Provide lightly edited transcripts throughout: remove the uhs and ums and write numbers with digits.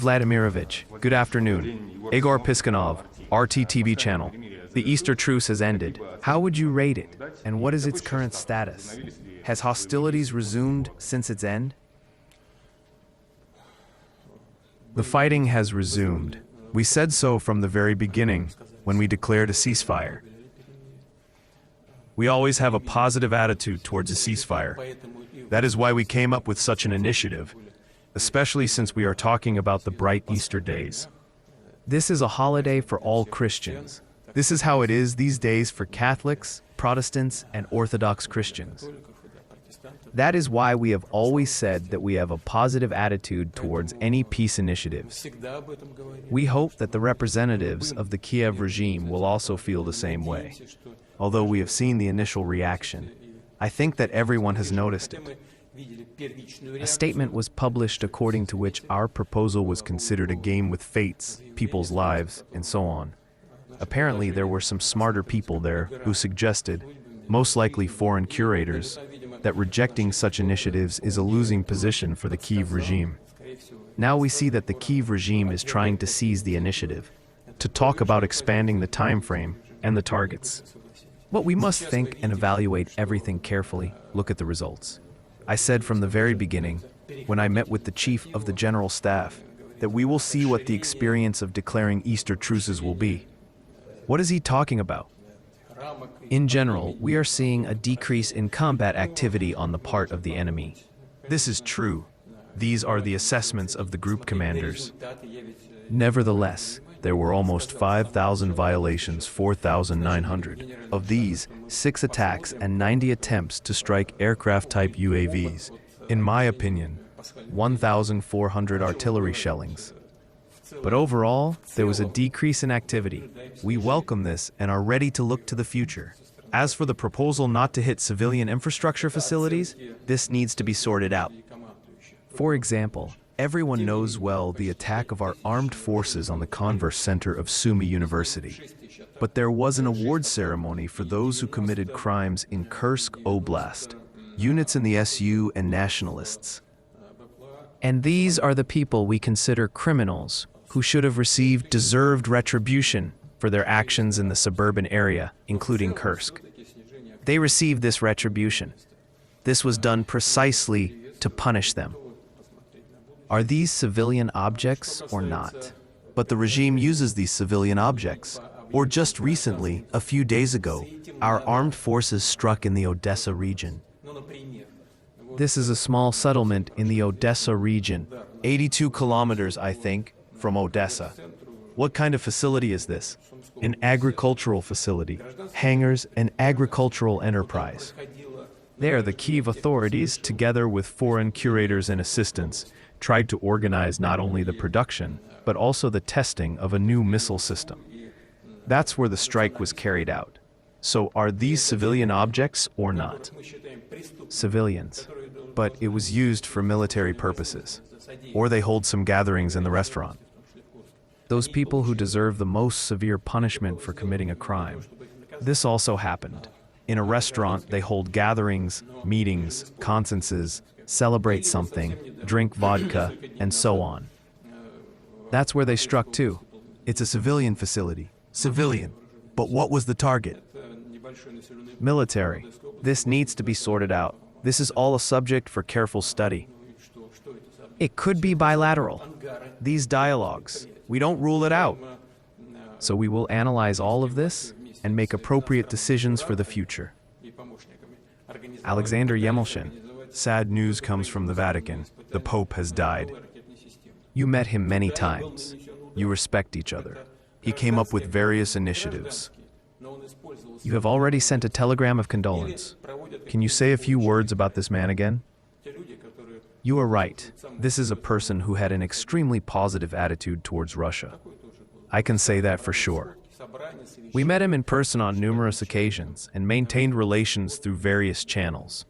Vladimirovich, good afternoon. Igor Piskunov, RTTV channel. The Easter truce has ended. How would you rate it? And what is its current status? Has hostilities resumed since its end? The fighting has resumed. We said so from the very beginning, when we declared a ceasefire. We always have a positive attitude towards a ceasefire. That is why we came up with such an initiative, especially since we are talking about the bright Easter days. This is a holiday for all Christians. This is how it is these days for Catholics, Protestants, and Orthodox Christians. That is why we have always said that we have a positive attitude towards any peace initiatives. We hope that the representatives of the Kyiv regime will also feel the same way. Although we have seen the initial reaction, I think that everyone has noticed it. A statement was published according to which our proposal was considered a game with fates, people's lives, and so on. Apparently there were some smarter people there who suggested, most likely foreign curators, that rejecting such initiatives is a losing position for the Kyiv regime. Now we see that the Kyiv regime is trying to seize the initiative, to talk about expanding the time frame and the targets. But we must think and evaluate everything carefully, look at the results. I said from the very beginning, when I met with the chief of the general staff, that we will see what the experience of declaring Easter truces will be. What is he talking about? In general, we are seeing a decrease in combat activity on the part of the enemy. This is true. These are the assessments of the group commanders. Nevertheless, there were almost 5,000 violations, 4,900. Of these, 6 attacks and 90 attempts to strike aircraft-type UAVs. In my opinion, 1,400 artillery shellings. But overall, there was a decrease in activity. We welcome this and are ready to look to the future. As for the proposal not to hit civilian infrastructure facilities, this needs to be sorted out. For example, everyone knows well the attack of our armed forces on the Converse Center of Sumy University. But there was an award ceremony for those who committed crimes in Kursk Oblast, units in the SU and nationalists. And these are the people we consider criminals, who should have received deserved retribution for their actions in the suburban area, including Kursk. They received this retribution. This was done precisely to punish them. Are these civilian objects or not? But the regime uses these civilian objects. Or just recently, a few days ago, our armed forces struck in the Odessa region. This is a small settlement in the Odessa region, 82 kilometers, I think, from Odessa. What kind of facility is this? An agricultural facility, hangars, and agricultural enterprise. There, the Kyiv authorities, together with foreign curators and assistants, tried to organize not only the production, but also the testing of a new missile system. That's where the strike was carried out. So are these civilian objects or not? Civilians. But it was used for military purposes. Or they hold some gatherings in the restaurant. Those people who deserve the most severe punishment for committing a crime. This also happened. In a restaurant, they hold gatherings, meetings, conferences, celebrate something, drink vodka, and so on. That's where they struck too. It's a civilian facility. Civilian. But what was the target? Military. This needs to be sorted out. This is all a subject for careful study. It could be bilateral. These dialogues, we don't rule it out. So we will analyze all of this and make appropriate decisions for the future. Alexander Yemelshin. Sad news comes from the Vatican. The Pope has died. You met him many times. You respect each other. He came up with various initiatives. You have already sent a telegram of condolence. Can you say a few words about this man again? You are right. This is a person who had an extremely positive attitude towards Russia. I can say that for sure. We met him in person on numerous occasions and maintained relations through various channels.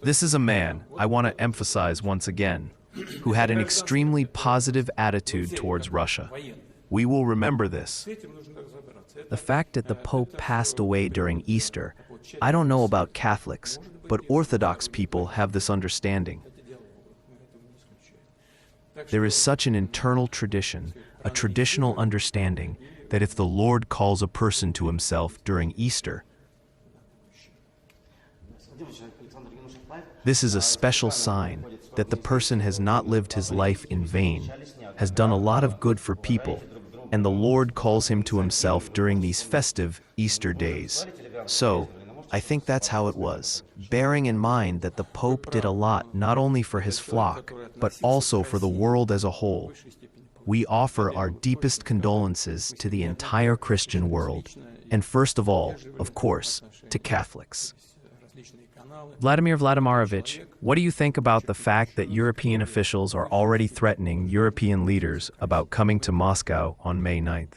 This is a man, I want to emphasize once again, who had an extremely positive attitude towards Russia. We will remember this. The fact that the Pope passed away during Easter, I don't know about Catholics, but Orthodox people have this understanding. There is such an internal tradition, a traditional understanding, that if the Lord calls a person to himself during Easter, this is a special sign that the person has not lived his life in vain, has done a lot of good for people, and the Lord calls him to himself during these festive Easter days. So, I think that's how it was, bearing in mind that the Pope did a lot not only for his flock, but also for the world as a whole. We offer our deepest condolences to the entire Christian world, and first of all, of course, to Catholics. Vladimir Vladimirovich, what do you think about the fact that European officials are already threatening European leaders about coming to Moscow on May 9th?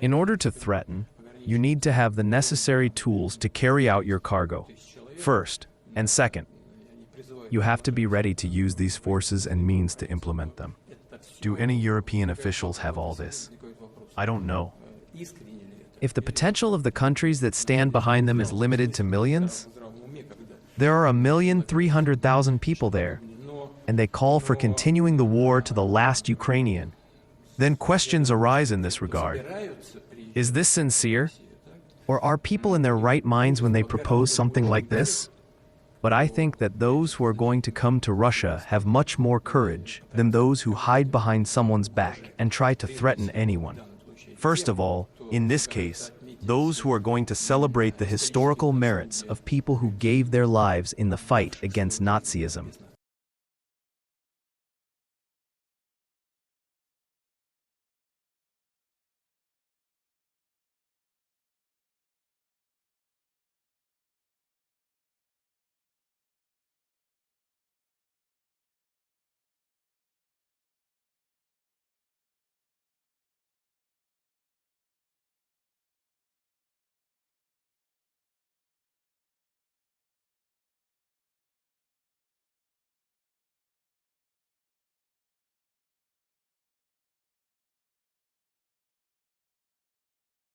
In order to threaten, you need to have the necessary tools to carry out your cargo. First, and second, you have to be ready to use these forces and means to implement them. Do any European officials have all this? I don't know. If the potential of the countries that stand behind them is limited to millions, there are 1,300,000 people there, and they call for continuing the war to the last Ukrainian. Then questions arise in this regard. Is this sincere? Or are people in their right minds when they propose something like this? But I think that those who are going to come to Russia have much more courage than those who hide behind someone's back and try to threaten anyone. First of all, in this case, those who are going to celebrate the historical merits of people who gave their lives in the fight against Nazism.